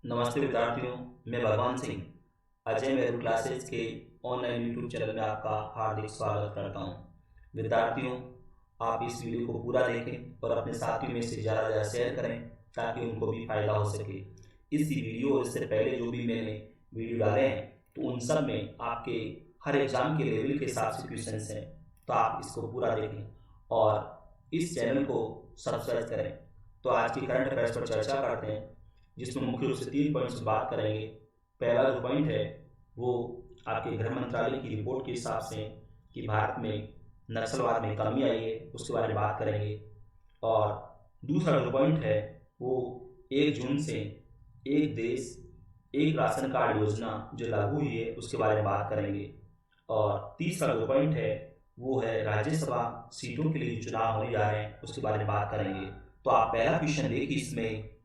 नमस्ते विद्यार्थियों, मैं भगवान सिंह अजय मेरू क्लासेस के ऑनलाइन यूट्यूब चैनल में आपका हार्दिक स्वागत करता हूं। विद्यार्थियों, आप इस वीडियो को पूरा देखें और अपने साथियों में से ज़्यादा शेयर करें ताकि उनको भी फायदा हो सके। इस वीडियो और इससे पहले जो भी मैंने वीडियो डाले हैं तो उन सब में आपके हर एग्जाम के लेवल के हिसाब से क्वेश्चन हैं, तो आप इसको पूरा देखें और इस चैनल को सब्सक्राइब करें। तो आज की करंट अफेयर्स पर चर्चा करते हैं, जिसमें मुख्य रूप से 3 पॉइंट्स बात करेंगे। पहला जो पॉइंट है वो आपके गृह मंत्रालय की रिपोर्ट के हिसाब से कि भारत में नक्सलवाद में कमी आई है, उसके बारे में बात करेंगे। और दूसरा जो पॉइंट है वो 1 जून से एक देश एक राशन कार्ड योजना जो लागू हुई है उसके बारे में बात करेंगे। और तीसरा जो पॉइंट है वो है राज्यसभा सीटों के लिए चुनाव होने जा रहे हैं, उसके बारे में बात करेंगे। तो आप पहला क्वेश्चन देखिए, इसमें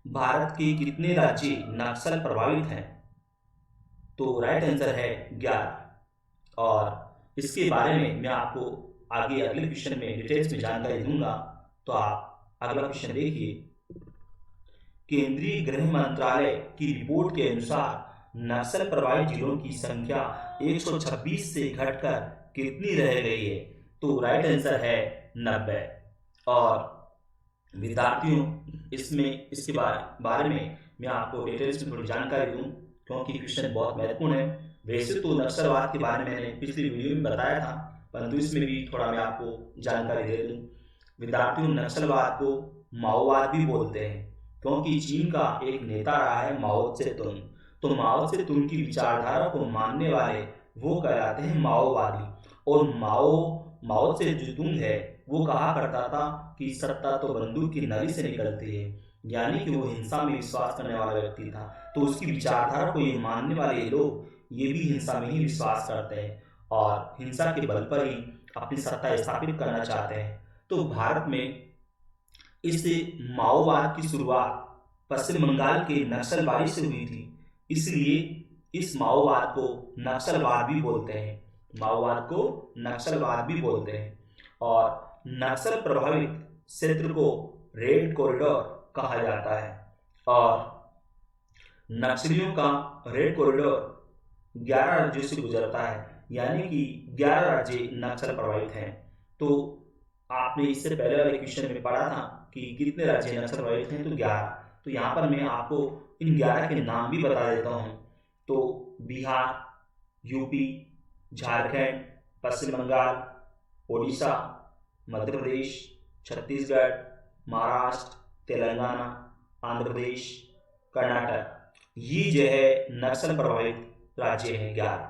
भारत के कितने राज्य नक्सल प्रभावित हैं? तो राइट आंसर है 11। और इसके बारे में मैं आपको आगे अगले क्वेश्चन में डिटेल्स में जानकारी दूंगा। तो आप अगला क्वेश्चन देखिए। केंद्रीय गृह मंत्रालय की रिपोर्ट के अनुसार नक्सल प्रभावित जिलों की संख्या 126 से घटकर कितनी रह गई है? तो राइट आंसर है 90। और विद्यार्थियों, इसमें इसके बारे में मैं आपको डिटेल्स में थोड़ी जानकारी दूं, क्योंकि क्वेश्चन बहुत महत्वपूर्ण है। वैसे तो नक्सलवाद के बारे में मैंने पिछली वीडियो में बताया था, परंतु इसमें भी थोड़ा मैं आपको जानकारी दे दूं। विद्यार्थियों, नक्सलवाद को माओवाद भी बोलते हैं, क्योंकि चीन का एक नेता रहा है माओ से तुंग। तो माओ से तुंग की विचारधारा को मानने वाले वो कहलाते हैं माओवादी। और माओ माओ से जो तुंग है वो कहा करता था कि सत्ता तो बंदूक की नली से निकलती है, यानी कि वो हिंसा में विश्वास करने वाला व्यक्ति था। तो उसकी विचारधारा को ये मानने वाले लोग ये भी हिंसा में ही विश्वास करते हैं और हिंसा के बल पर ही अपनी सत्ता स्थापित करना चाहते हैं। तो भारत में इस माओवाद की शुरुआत पश्चिम बंगाल के नक्सलवादी से हुई थी, इसलिए इस माओवाद को नक्सलवाद भी बोलते हैं। माओवाद को नक्सलवाद भी बोलते हैं। और नक्सल प्रभावित क्षेत्र को रेड कॉरिडोर कहा जाता है। और नक्सलियों का रेड कॉरिडोर 11 राज्यों से गुजरता है, यानी कि 11 राज्य नक्सल प्रभावित हैं। तो आपने इससे पहले वाले क्वेश्चन में पढ़ा था कि कितने राज्य नक्सल प्रभावित हैं, तो 11। तो यहाँ पर मैं आपको इन 11 के नाम भी बता देता हूँ। तो बिहार, यूपी, झारखंड, पश्चिम बंगाल, ओडिशा, मध्य प्रदेश, छत्तीसगढ़, महाराष्ट्र, तेलंगाना, आंध्र प्रदेश, कर्नाटक, ये जो है नक्सल प्रभावित राज्य हैं 11।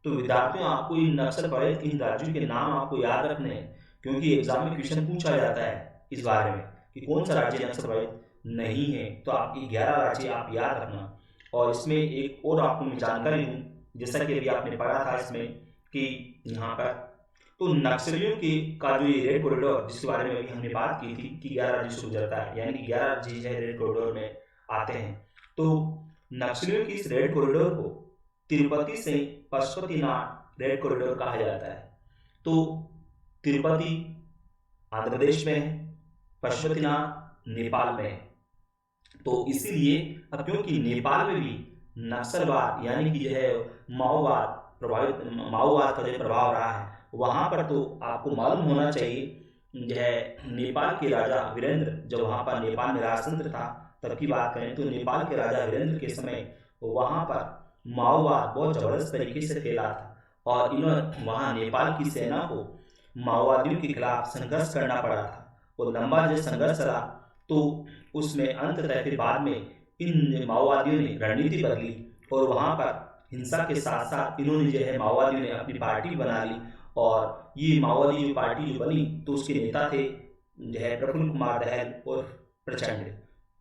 तो विद्यार्थियों, आपको इन नक्सल प्रभावित इन राज्यों के नाम आपको याद रखने हैं, क्योंकि एग्जाम में क्वेश्चन पूछा जाता है इस बारे में कि कौन सा राज्य नक्सल प्रभावित नहीं है। तो आपकी 11 राज्य आप याद रखना। और इसमें एक और आपको मैं जानकारी दूँ, जैसा कि अभी आपने पढ़ा था इसमें कि यहाँ पर तो नक्सलियों के का जो ये रेड कॉरिडोर जिसके बारे में अभी हमने बात की थी कि 11 राज्यों से गुजरता है, यानी कि 11 राज्य जो है रेड कॉरिडोर में आते हैं। तो नक्सलियों की इस रेड कॉरिडोर को तिरुपति से पशुपतिनाथ रेड कॉरिडोर कहा जाता है। तो तिरुपति आंध्र प्रदेश में है, पशुपतिनाथ नेपाल में है। तो इसीलिए अब क्योंकि नेपाल में भी नक्सलवाद यानी कि जो है माओवाद का जो प्रभाव रहा है, वहाँ पर तो आपको मालूम होना चाहिए जो है नेपाल के राजा वीरेंद्र, जब वहाँ पर नेपाल में राजतंत्र था तब की बात करें तो नेपाल के राजा वीरेंद्र के समय वहाँ पर माओवाद बहुत जबरदस्त तरीके से फैला था। और इन्होंने वहाँ नेपाल की सेना को माओवादियों के खिलाफ संघर्ष करना पड़ा था। वो लंबा जो संघर्ष रहा, तो उसमें अंततः फिर बाद में इन माओवादियों ने रणनीति बदली और वहाँ पर हिंसा के साथ साथ इन्होंने जो है माओवादियों ने अपनी पार्टी बना ली। और ये माओवादी जो पार्टी जो बनी तो उसके नेता थे जो है प्रफुल्ल कुमार दहल और प्रचंड,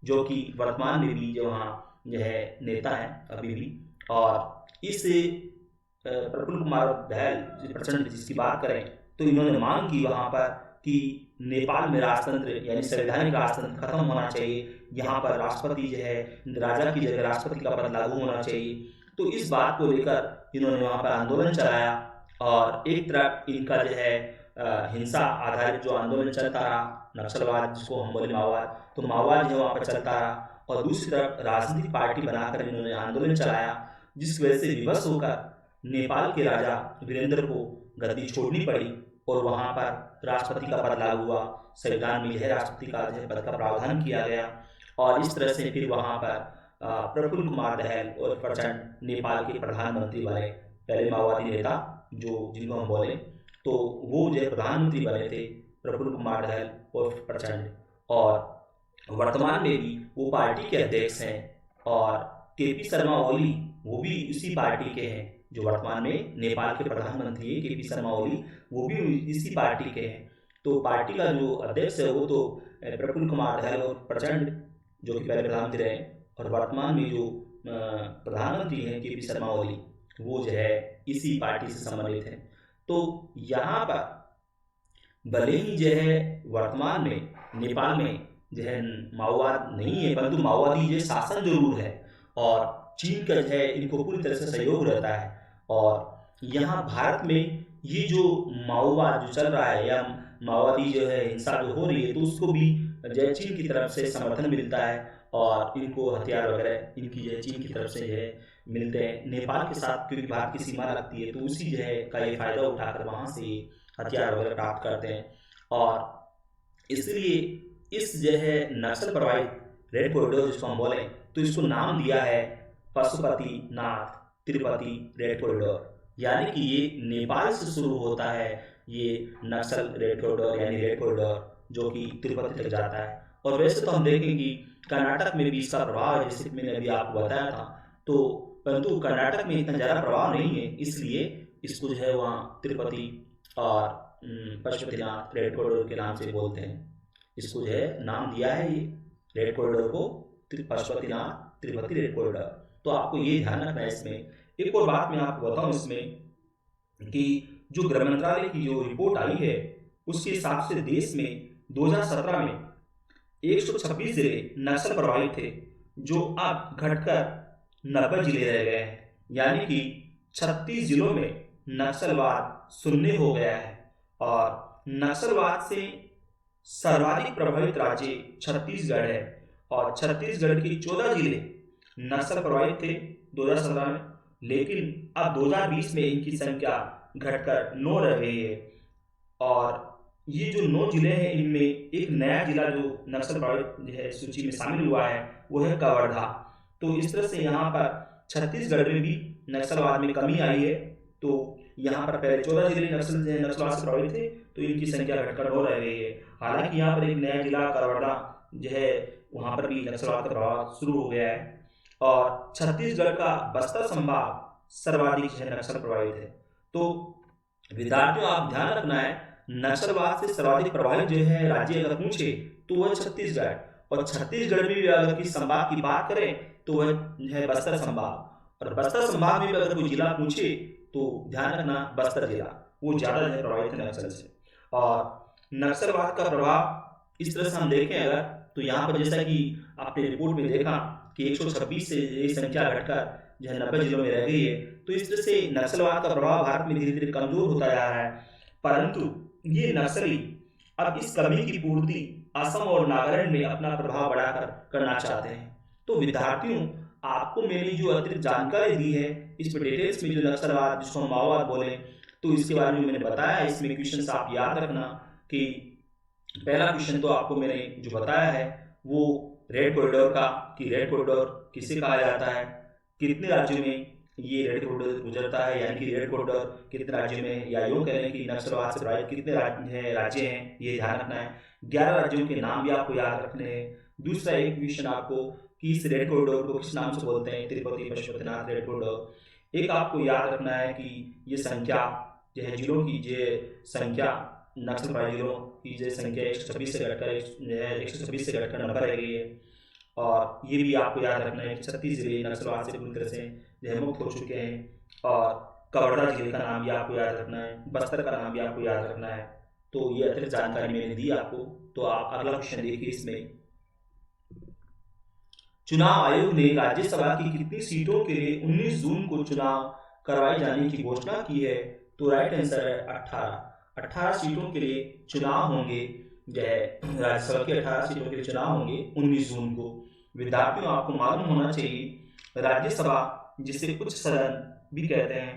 जो कि वर्तमान में भी जो वहाँ जो है नेता हैं अभी भी। और इस प्रफुल्ल कुमार दहल प्रचंड जिसकी बात करें तो इन्होंने मांग की वहाँ पर कि नेपाल में राजतंत्र यानी संवैधानिक राजतंत्र खत्म होना चाहिए, यहाँ पर राष्ट्रपति जो है राजा की जगह राष्ट्रपति का पद लागू होना चाहिए। तो इस बात को लेकर इन्होंने वहाँ पर आंदोलन चलाया। और एक तरफ इनका जो है हिंसा आधारित जो आंदोलन चलता रहा, नक्सलवाद जिसको हम बोले माओवाद, तो माओवाद जो वहाँ पर चलता रहा। और दूसरी तरफ राजनीतिक पार्टी बनाकर इन्होंने आंदोलन चलाया, जिस वजह से विवश होकर नेपाल के राजा वीरेंद्र को गद्दी छोड़नी पड़ी और वहाँ पर राष्ट्रपति का पद लागू हुआ। संविधान में यह राष्ट्रपति का पद का प्रावधान किया गया और इस तरह से फिर वहाँ पर प्रफुल्ल कुमार दहल और प्रचंड नेपाल के प्रधानमंत्री बने। पहले माओवादी नेता जो जिनको हम बोले तो वो जो प्रधानमंत्री बने थे प्रफुल्ल कुमार दहल और प्रचंड, और वर्तमान में भी वो पार्टी के अध्यक्ष हैं। और केपी शर्मा ओली वो भी उसी पार्टी के हैं, जो वर्तमान में नेपाल के प्रधानमंत्री है केपी शर्मा ओली, वो भी इसी पार्टी के हैं। तो पार्टी का जो अध्यक्ष है वो तो प्रफुल्ल कुमार दहल और प्रचंड जो कि पहले प्रधानमंत्री रहे, और वर्तमान में जो प्रधानमंत्री हैं केपी शर्मा ओली वो जो है इसी पार्टी से संबंधित हैं। तो यहाँ पर भले ही जो है वर्तमान में नेपाल में जो है माओवाद नहीं है, परंतु माओवादी जो शासन जरूर है और चीन का जो है इनको पूरी तरह से सहयोग रहता है। और यहाँ भारत में ये जो माओवाद जो चल रहा है या माओवादी जो है हिंसा जो हो रही है, तो उसको भी जो चीन की तरफ से समर्थन मिलता है और इनको हथियार वगैरह इनकी जो है चीन की तरफ से जो है मिलते हैं नेपाल के साथ, क्योंकि भारत की सीमा लगती है, तो उसी जो है का ये फायदा उठाकर वहाँ से हथियार वगैरह प्राप्त करते हैं। और इसलिए इस जो है नक्सल प्रभावित रेड कॉरिडोर जिसको हम बोलें, तो इसको नाम दिया है पशुपतिनाथ तिरुपति रेड कॉरिडोर, यानी कि ये नेपाल से शुरू होता है ये नक्सल रेड कॉरिडोर यानी रेड कॉरिडोर जो कि तिरुपति तक जाता है। और वैसे तो हम देखें कि कर्नाटक में भी इसका प्रभाव है, जैसे मैंने अभी आपको बताया था, तो परंतु कर्नाटक में इतना ज़्यादा प्रभाव नहीं है, इसलिए इसको जो है वहाँ तिरुपति और पशुपतिनाथ रेड कॉरिडोर के नाम से बोलते हैं। इसको जो है नाम दिया है ये रेड कॉरिडोर को पशुपतिनाथ तिरुपति रेड कॉरिडोर। तो आपको ये ध्यान रखना है। इसमें एक और बात मैं आपको बताऊं इसमें कि जो गृह मंत्रालय की जो रिपोर्ट आई है उसके हिसाब से देश में 2017 में 126 जिले नक्सल प्रभावित थे, जो अब घटकर 90 जिले रह गए हैं, यानी कि 36 जिलों में नक्सलवाद शून्य हो गया है। और नक्सलवाद से सर्वाधिक प्रभावित राज्य छत्तीसगढ़ है और छत्तीसगढ़ के 14 जिले नक्सल प्रभावित थे 2017 में, लेकिन अब 2020 में इनकी संख्या घटकर 9 रह गई है। और ये जो 9 जिले हैं इनमें एक नया जिला जो नक्सल प्रभावित है सूची में शामिल हुआ है वो है कवर्धा। तो इस तरह से यहाँ पर छत्तीसगढ़ में भी नक्सलवाद में कमी आई है। तो यहाँ पर पहले 14 जिले नक्सलवाद से प्रभावित थे, तो इनकी संख्या घटकर 9 रह गई है। हालांकि यहाँ पर एक नया जिला कवर्धा जो है वहाँ पर भी नक्सलवाद का प्रभाव शुरू हो गया है। और छत्तीसगढ़ का बस्तर संभाग सर्वाधिक नक्सल प्रभावित है। तो विद्यार्थियों आप ध्यान रखना है, नक्सलवाद से सर्वाधिक प्रभावित जो है राज्य अगर पूछे तो वह छत्तीसगढ़, और छत्तीसगढ़ में भी अगर किसी संभाग की बात करें तो वह है बस्तर संभाग। और बस्तर संभाग में भी अगर कोई जिला पूछे तो ध्यान रखना बस्तर जिला वो ज्यादा है प्रभावित है नक्सल से। और नक्सलवाद का प्रभाव इस तरह से हम देखें अगर, तो यहाँ पर जैसा कि आपने रिपोर्ट में देखा कि 126 से ये संख्या घटकर जो है 90 जिलों में रह गई है। तो इस तरह से नक्सलवाद का प्रभाव भारत में धीरे धीरे कमजोर होता जा रहा है। परंतु ये नक्सली अब इस कमी की पूर्ति असम और नागालैंड में अपना प्रभाव बढ़ाकर करना चाहते हैं। तो विद्यार्थियों आपको मैंने जो अतिरिक्त जानकारी दी है इस पर डिटेल्स में, जो नक्सलवाद जिसको हम माओवाद बोले, तो इसके बारे में मैंने बताया। इसमें क्वेश्चन आप याद रखना कि पहला क्वेश्चन तो आपको मैंने जो बताया है वो रेड कॉरिडोर का, कि रेड कॉरिडोर किसे कहा जाता है, कितने राज्यों में ये रेड कॉरिडोर गुजरता है, यानी कि रेड कॉरिडोर कितने राज्यों में, या यूँ कह लें कि नक्सलवाद से प्रभावित कितने राज्य हैं, ये ध्यान रखना है। 11 राज्यों के नाम भी आपको याद रखने हैं। दूसरा एक क्वेश्चन आपको कि इस रेड कॉरिडोर को किस नाम से बोलते हैं, तिरुपति पशुपतिनाथ रेड कॉरिडोर। एक आपको याद रखना है कि ये संख्या जो है जिलों की जो संख्या नक्सल प्रभावित जिलों की जो संख्या 126 से घटकर 90 रह गई है। और ये भी आपको याद रखना है कि 36 जिले नक्सलवाद से पूरी तरह से जो है मुक्त हो चुके हैं। और कवर्धा जिले का नाम भी आपको याद रखना है, बस्तर का नाम भी आपको याद रखना है। तो ये अतिरिक्त जानकारी मैंने दी आपको। तो आप अगला क्वेश्चन देखिए। इसमें चुनाव आयोग ने राज्यसभा की कितनी सीटों के लिए 19 जून को चुनाव करवाए जाने की घोषणा की है? तो राइट आंसर है 18 सीटों के लिए चुनाव होंगे। जो है राज्यसभा की 18 सीटों के लिए चुनाव होंगे 19 जून को। विद्यार्थियों, आपको मालूम होना चाहिए राज्यसभा, जिसे उच्च सदन भी कहते हैं,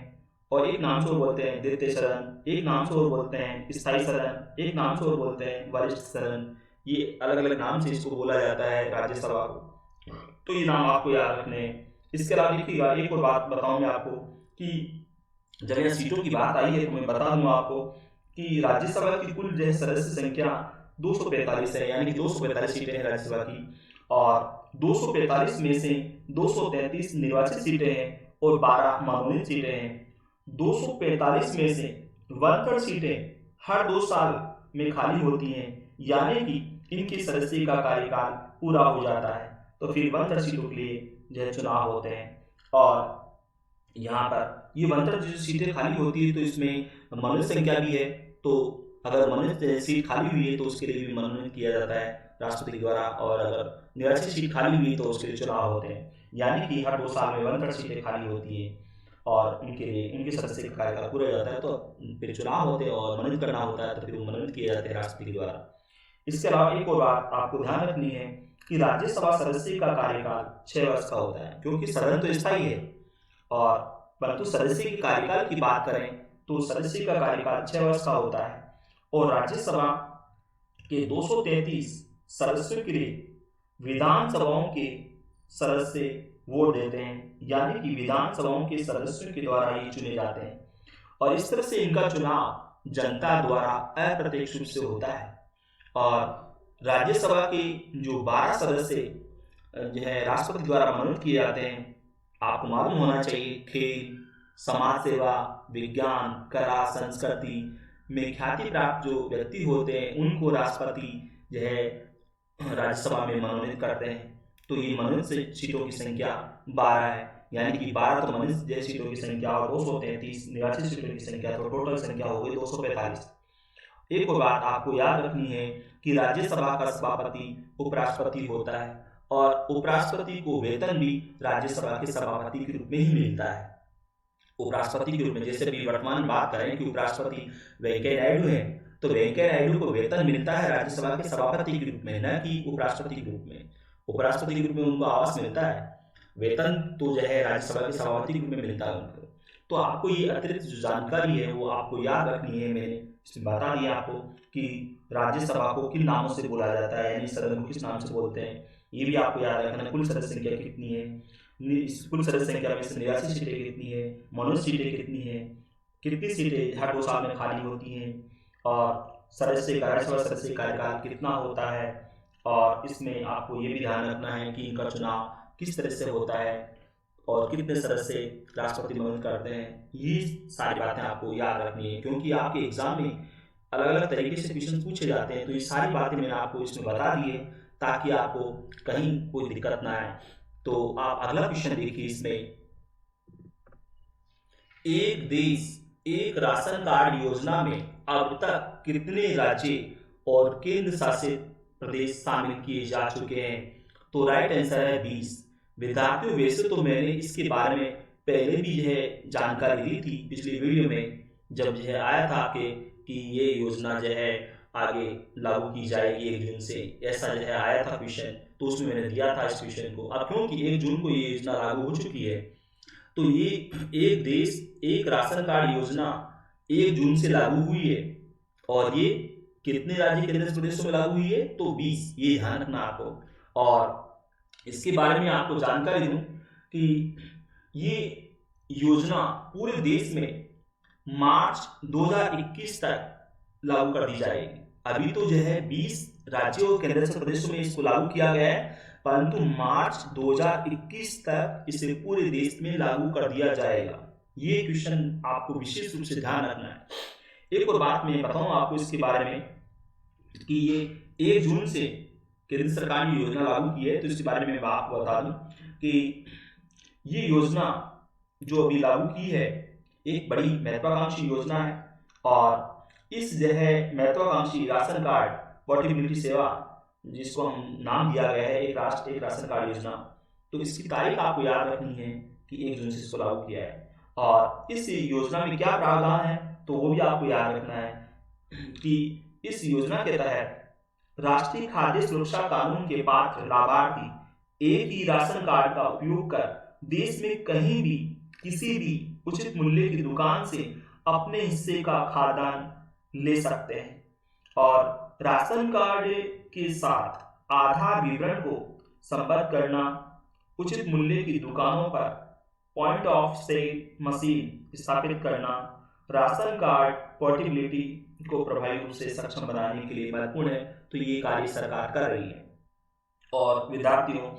और एक नाम से और बोलते हैं द्वितीय सदन, एक नाम से और बोलते हैं स्थायी सदन, एक नाम से और बोलते हैं वरिष्ठ सदन। ये अलग अलग नाम से इसको बोला जाता है राज्यसभा को। तो ये नाम आपको याद रखने हैं। इसके अलावा देखिएगा, एक और बात बताऊं मैं आपको कि जब यहाँ सीटों की बात आई है तो मैं बता दूं आपको कि राज्यसभा की कुल जो है सदस्य संख्या 245 है, यानी कि 245 सीटें हैं राज्यसभा की, और 245 में से 233 निर्वाचित सीटें हैं और 12 मनोनीत सीटें हैं। 245 में से 1/3 सीटें हर 2 साल में खाली होती हैं, यानी कि इनकी सदस्य का कार्यकाल पूरा हो जाता है, तो फिर 1/3 सीटों के लिए जो है चुनाव होते हैं। और यहाँ पर ये 1/3 जो सीटें खाली होती है तो इसमें मनोनीत संख्या भी है, तो अगर मनोनीत सीट खाली हुई है तो उसके लिए भी मनोनीत किया जाता है राष्ट्रपति द्वारा, और अगर निर्वाचित सीट खाली हुई तो उसके लिए चुनाव होते हैं, यानी कि हर 2 साल में 1/3 सीटें खाली होती है और उनके लिए उनके सदस्य का कार्यकाल पूरा हो जाता है, तो फिर चुनाव होते हैं और मनोनीत करना होता है, तो फिर वो मनोनीत किए जाते हैं राष्ट्रपति द्वारा। इसके अलावा एक और बात आपको ध्यान रखनी है कि राज्यसभा सदस्य का कार्यकाल 6 वर्ष का होता है, क्योंकि सदन तो स्थायी है, और परंतु सदस्य के कार्यकाल की बात करें तो सदस्य का कार्यकाल 6 वर्ष का होता है। और राज्यसभा के 233 सदस्यों के लिए विधानसभाओं के सदस्य वोट देते हैं, यानी कि विधानसभाओं के सदस्यों के द्वारा ये चुने जाते हैं, और इस तरह से इनका चुनाव जनता द्वारा अप्रत्यक्ष रूप से होता है। और राज्यसभा के जो 12 सदस्य जो है राष्ट्रपति द्वारा मनोनीत किए जाते हैं, आपको मालूम होना चाहिए खेल, समाज सेवा, विज्ञान, कला, संस्कृति में ख्याति प्राप्त जो व्यक्ति होते हैं उनको राष्ट्रपति जो है राज्यसभा में मनोनीत करते हैं। तो ये मनोनीत सीटों की संख्या 12 है, यानी कि 12 तो मनोनीत सीटों की संख्या और 233 निर्वाचित सीटों की संख्या, तो टोटल संख्या हो गई 245। एक और बात आपको याद रखनी है कि राज्यसभा का सभापति उपराष्ट्रपति होता है, और उपराष्ट्रपति को वेतन भी राज्यसभा के सभापति के रूप में ही मिलता है। उपराष्ट्रपति के रूप में, जैसे अभी वर्तमान बात करें कि उपराष्ट्रपति वेंकैया नायडू है, तो वेंकैया नायडू को वेतन मिलता है राज्यसभा के सभापति के रूप में, न कि उपराष्ट्रपति के रूप में। उपराष्ट्रपति के रूप में उनको आवास मिलता है, वेतन तो जो है राज्यसभा के सभापति के रूप में मिलता है उनको। तो आपको ये अतिरिक्त जो जानकारी है वो आपको याद रखनी है। मैंने इसमें बता दिया आपको कि राज्यसभा को किन नामों से बोला जाता है, यानी सदन को किस नाम से बोलते हैं, ये भी आपको याद रखना। कुल सदस्य संख्या कितनी है, कुल सदस्य संख्या में से 89 सीटें कितनी है, मनोनीत सीटें कितनी है, कितनी सीटें हर 2 साल में खाली होती हैं, और राज्यसभा सदस्य कार्यकाल कितना होता है, और इसमें आपको ये भी ध्यान रखना है कि इनका चुनाव किस तरह से होता है और कितने सदस्य राष्ट्रपति मनोनीत करते हैं। ये सारी बातें आपको याद रखनी है, क्योंकि आपके एग्जाम में अलग अलग तरीके से क्वेश्चन पूछे जाते हैं, तो ये सारी बातें मैंने आपको इसमें बता दी है ताकि आपको कहीं कोई दिक्कत ना आए। तो आप अगला क्वेश्चन देखिए। इसमें एक देश एक राशन कार्ड योजना में अब तक कितने राज्य और केंद्र शासित प्रदेश शामिल किए जा चुके हैं? तो राइट आंसर है 20। विद्यार्थियों, वैसे तो मैंने इसके बारे में पहले भी जो है जानकारी दी थी पिछली वीडियो में, जब जो है आया था कि ये योजना जो है आगे लागू की जाएगी 1 जून से, ऐसा जो है आया था क्वेश्चन, तो उसमें मैंने दिया था इस क्वेश्चन को। अब क्योंकि 1 जून को ये योजना लागू हो चुकी है, तो ये एक देश एक राशन कार्ड योजना 1 जून से लागू हुई है, और ये कितने राज्य केंद्र प्रदेशों में लागू हुई है? तो 20। ये ध्यान रखना आपको। और इसके बारे में आपको जानकारी दूं कि ये योजना पूरे देश में मार्च 2021 तक लागू कर दी जाएगी। अभी तो जो है 20 राज्यों और केंद्र शासित प्रदेशों में इसको लागू किया गया है, परंतु मार्च 2021 तक इसे पूरे देश में लागू कर दिया जाएगा। ये क्वेश्चन आपको विशेष रूप से ध्यान रखना है। एक और बात मैं बताऊं आपको इसके बारे में कि ये 1 जून से केंद्र सरकार ने योजना लागू की है, तो इसके बारे में मैं आपको बता दूं कि ये योजना जो अभी लागू की है एक बड़ी महत्वाकांक्षी योजना है, और इस जो है महत्वाकांक्षी राशन कार्ड पोर्टेबिलिटी सेवा, जिसको हम नाम दिया गया है एक राष्ट्र एक राशन कार्ड योजना, तो इसकी तारीख आपको याद रखनी है कि 1 जून से इसको लागू किया है। और इस योजना में क्या प्रावधान है तो वो भी आपको याद रखना है कि इस योजना के तहत राष्ट्रीय खाद्य सुरक्षा कानून के पात्र लाभार्थी एक ही राशन कार्ड का उपयोग कर देश में कहीं भी किसी भी उचित मूल्य की दुकान से अपने हिस्से का खाद्यान्न ले सकते हैं और राशन कार्ड के साथ आधार विवरण को संबद्ध करना, उचित मूल्य की दुकानों पर पॉइंट ऑफ सेल मशीन स्थापित करना, राशन कार्ड पोर्टेबिलिटी को प्रभावी रूप से सक्षम बनाने के लिए महत्वपूर्ण है। तो ये कार्य सरकार कर रही है। और विद्यार्थियों,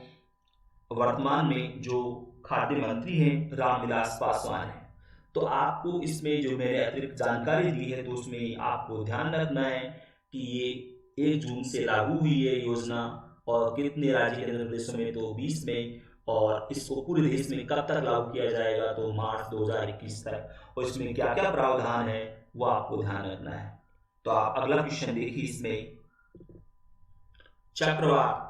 वर्तमान में जो खाद्य मंत्री हैं रामविलास पासवान हैं। तो आपको इसमें जो मैंने अतिरिक्त जानकारी दी है तो उसमें आपको ध्यान रखना है कि ये 1 जून से लागू हुई है योजना, और कितने राज्य केंद्र प्रदेशों में, तो 20 में, और इसको पूरे देश में कब तक लागू किया जाएगा, तो मार्च 2021 तक, और इसमें क्या क्या प्रावधान है वो आपको ध्यान रखना है। तो आप अगला क्वेश्चन देखिए। इसमें चक्रवात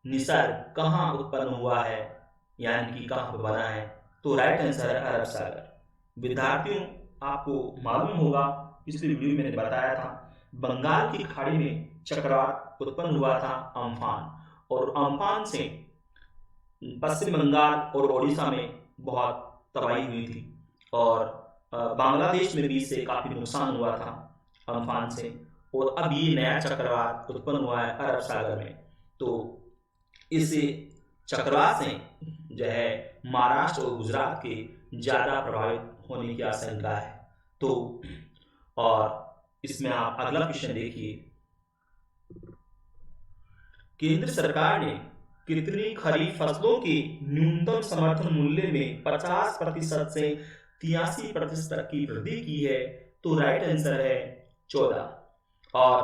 निसर्ग कहाँ उत्पन्न हुआ है, यानी कि कहाँ पर बना है, तो राइट आंसर है अरब सागर। विद्यार्थियों, आपको मालूम होगा, पिछले वीडियो में मैंने बताया था, बंगाल की खाड़ी में चक्रवात उत्पन्न हुआ था अम्फान, और अम्फान से पश्चिम बंगाल और ओडिशा में बहुत तबाही हुई थी, और बांग्लादेश में भी इससे काफी नुकसान हुआ था अम्फान से। और अब ये नया चक्रवात उत्पन्न हुआ है अरब सागर में। तो इस चक्रवात से जो है महाराष्ट्र और गुजरात के ज्यादा प्रभावित होने की आशंका है। तो और इसमें आप अगला क्वेश्चन देखिए। केंद्र सरकार ने कितनी खरीफ फसलों के न्यूनतम समर्थन मूल्य में 50% से 83% तक की वृद्धि की है, तो राइट आंसर है 14। और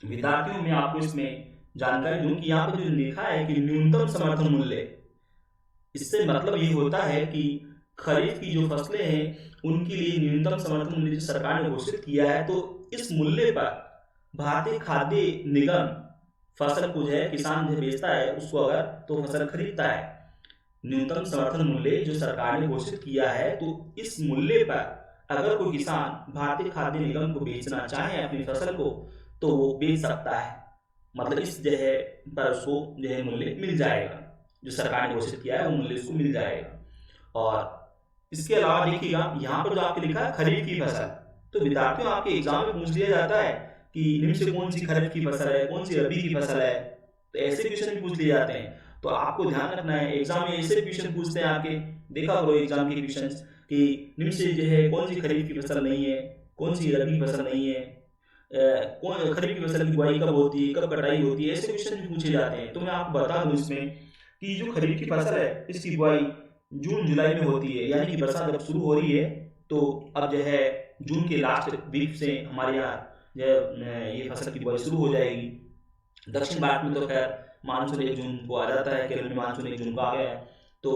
विद्यार्थियों, में आपको इसमें जानकारी दूं कि यहाँ पे जो लिखा है कि न्यूनतम समर्थन मूल्य, इससे मतलब ये होता है कि खरीफ की जो फसलें हैं उनके लिए न्यूनतम समर्थन मूल्य जो सरकार ने घोषित किया है, तो इस मूल्य पर भारतीय खाद्य निगम फसल को जो है किसान जो बेचता है उसको अगर तो फसल खरीदता है। न्यूनतम समर्थन मूल्य जो सरकार ने घोषित किया है, तो इस मूल्य पर अगर कोई किसान भारतीय खाद्य निगम को बेचना चाहे अपनी फसल को, तो वो बेच सकता है। मतलब इस जो है पर उसको जो है मूल्य मिल जाएगा, जो सरकार ने घोषित किया है वो मूल्य उसको मिल जाएगा। और इसके अलावा देखिएगा यहाँ पर जो आपके लिखा है खरीफ की फसल, तो विद्यार्थियों आपके एग्जाम में पूछ लिया जाता है कि निम्न से कौन सी खरीफ की फसल है, कौन सी रबी की फसल है, तो ऐसे क्वेश्चन पूछ लिए जाते हैं। तो आपको ध्यान रखना है, एग्जाम में ऐसे क्वेश्चन पूछते हैं आपके, देखा करो एग्जाम के क्वेश्चन कि निम्न से जो है कौन सी खरीफ की फसल नहीं है, कौन सी रबी की फसल नहीं है, कौन खरीफ की फसल की बुआई कब होती है, कब कटाई होती है, ऐसे क्वेश्चन भी पूछे जाते हैं। तो मैं आपको बता दूं इसमें कि जो खरीफ की फसल है इसकी बुआई जून जुलाई में होती है, यानी कि बरसात जब शुरू हो रही है, तो अब जो है जून के लास्ट वीक से हमारे यहाँ ये फसल की बुआई शुरू हो जाएगी। दक्षिण भारत में तो खैर मानसून 1 जून को आ जाता है, केरल में मानसून 1 जून को आ गया है, तो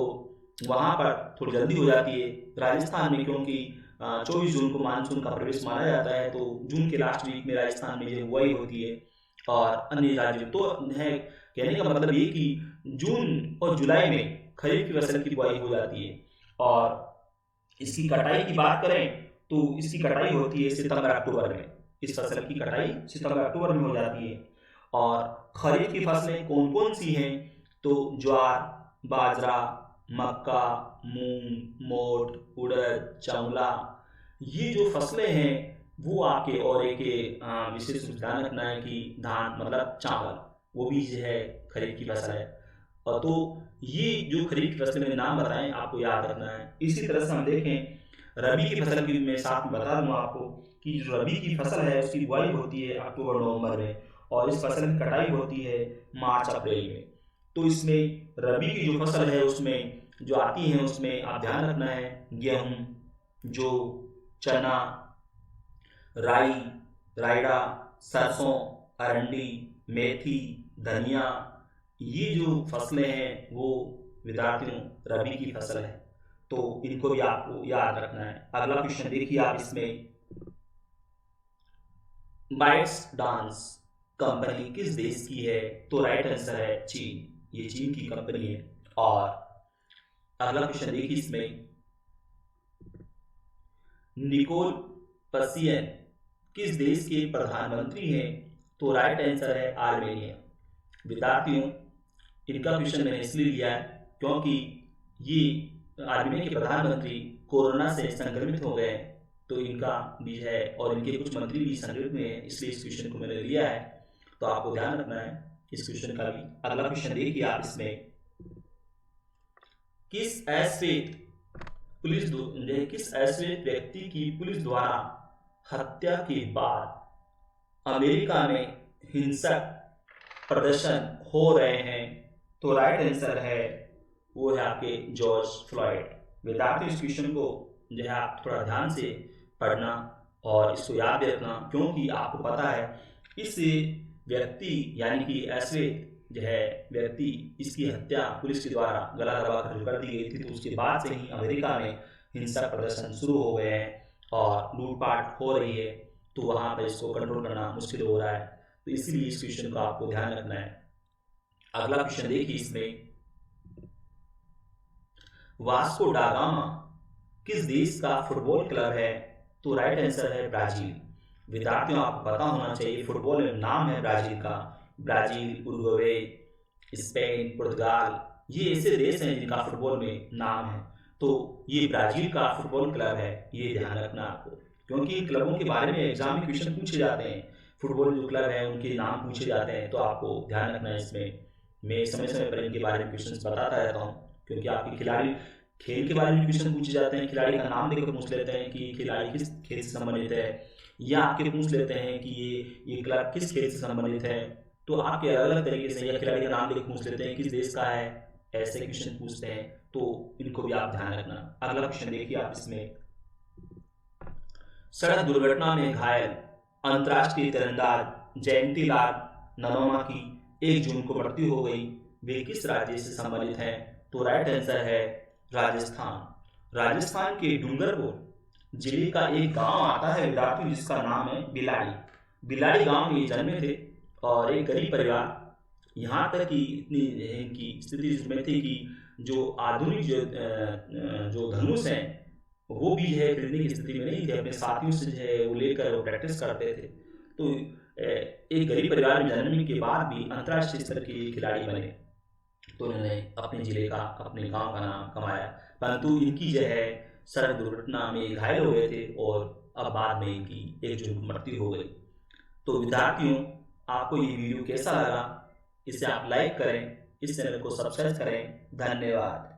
वहाँ पर थोड़ी जल्दी हो जाती है। राजस्थान में क्योंकि 24 जून को मानसून का प्रवेश माना जाता है, तो जून के लास्ट वीक में राजस्थान में जो बुआई होती है, और अन्य राज्यों तो है। कहने का मतलब ये कि जून और जुलाई में खरीफ की फसल की बुआई हो जाती है। और इसकी कटाई की बात करें तो इसकी कटाई होती है सितंबर अक्टूबर में। इस फसल की कटाई सितंबर अक्टूबर में हो जाती है। और खरीफ की फसलें कौन कौन सी हैं, तो ज्वार, बाजरा, मक्का, मूंग, मोठ, उड़द, चौला, ये जो फसलें हैं वो आपके, और एक विशेष ध्यान रखना है कि धान मतलब चावल, वो भी जो है खरीफ की फसल है। और तो ये जो खरीफ की फसल में नाम बताएं आपको याद रखना है। इसी तरह से हम देखें रबी की फसल की मैं साथ में बता दूं आपको कि जो रबी की फसल है उसकी बुआई होती है अक्टूबर नवंबर में, और इस फसल की कटाई होती है मार्च अप्रैल में। तो इसमें रबी की जो फसल है उसमें जो आती है उसमें आप ध्यान रखना है गेहूं, जौ, चना, राई, रायड़ा, सरसों, अरंडी, मेथी, धनिया, ये जो फसलें हैं वो विद्यार्थियों रबी की फसल है। तो इनको भी आपको याद रखना है। अगला क्वेश्चन देखिए आप इसमें, बाइट्स डांस कंपनी किस देश की है, तो राइट आंसर है चीन। ये चीन की कंपनी है। और अगला क्वेश्चन देखिए इसमें, निकोल पसियन किस देश के प्रधानमंत्री हैं, तो राइट आंसर है आर्मेनिया। विद्यार्थियों, इनका क्वेश्चन मैंने इसलिए लिया है क्योंकि ये आर्मेनिया के प्रधानमंत्री कोरोना से संक्रमित हो गए, तो इनका भी है और इनके कुछ मंत्री भी संक्रमित हुए हैं, इसलिए इस क्वेश्चन को मैंने लिया है। तो आपको ध्यान रखना है इस क्वेश्चन का भी। अगला क्वेश्चन देखिए आप इसमें, किस ऐसे व्यक्ति की पुलिस द्वारा हत्या के बाद अमेरिका में हिंसक प्रदर्शन हो रहे हैं? तो राइट आंसर है वो है आपके जॉर्ज फ्लॉयड। विद्यार्थी इस क्वेश्चन को जो है आप थोड़ा ध्यान से पढ़ना और इसको याद रखना, क्योंकि आपको पता है इस व्यक्ति यानी कि ऐसे जो है व्यक्ति, इसकी हत्या पुलिस के द्वारा गला दबाकर जो कर दी गई थी, तो उसके बाद से ही अमेरिका में हिंसक प्रदर्शन शुरू हो गए हैं और लूटपाट हो रही है, तो वहाँ पर इसको कंट्रोल करना मुश्किल हो रहा है। तो इसीलिए इस क्वेश्चन को आपको ध्यान रखना है। अगला क्वेश्चन देखिए इसमें, वास्को डा गामा किस देश का फुटबॉल क्लब है? तो राइट आंसर है ब्राजील। विद्यार्थियों आपको पता होना चाहिए फुटबॉल में नाम है ब्राजील का। ब्राजील, उरुग्वे, स्पेन, पुर्तगाल, ये ऐसे देश हैं जिनका फुटबॉल में नाम है, तो ये ब्राजील का फुटबॉल क्लब है, ये ध्यान रखना आपको, क्योंकि इन क्लबों के बारे में एग्जाम में क्वेश्चन पूछे जाते हैं। फुटबॉल जो क्लब है उनके नाम पूछे जाते हैं, तो आपको ध्यान रखना है इसमें। मैं समय समय पर इनके बारे में क्वेश्चन बताता रहता हूँ, क्योंकि आपके खिलाड़ी खेल के बारे में क्वेश्चन पूछे जाते हैं, खिलाड़ी का नाम देकर पूछ लेते हैं कि खिलाड़ी किस खेल से संबंधित है, या आपके पूछ लेते हैं कि ये क्लब किस खेल से संबंधित है। तो आपके अलग अलग तरीके से, या खिलाड़ी का नाम देकर पूछ लेते हैं किस देश का है, ऐसे क्वेश्चन पूछते हैं, तो इनको भी आप ध्यान रखना। अगला क्वेश्चन देखिए आप इसमें, सड़क दुर्घटना में घायल अंतर्राष्ट्रीय तीरंदाज जयंतीलाल नरोमा की 1 जून को मृत्यु हो गई, वे किस राज्य से संबंधित हैं? तो राइट आंसर है राजस्थान। राजस्थान के डूंगरपुर जिले का एक गांव आता है विद्यार्थी, जिसका नाम है बिलाड़ी। बिलाड़ी गांव में जन्मे थे और एक गरीब परिवार, यहाँ तक कि इतनी इनकी स्थिति इसमें थी कि जो आधुनिक जो धनुष हैं वो भी है खरीदने की स्थिति में नहीं थे, अपने साथियों से जो है वो लेकर वो प्रैक्टिस करते थे। तो एक गरीब परिवार में जन्मने के बाद भी अंतर्राष्ट्रीय स्तर के खिलाड़ी बने, तो उन्होंने अपने जिले का, अपने गांव का नाम कमाया। परंतु इनकी जो है सड़क दुर्घटना में घायल हो गए थे और अब बाद में इनकी 1 जून को मृत्यु हो गई। तो विद्यार्थियों, आपको ये वीडियो कैसा लगा, इसे आप लाइक करें, इस चैनल को सब्सक्राइब करें। धन्यवाद।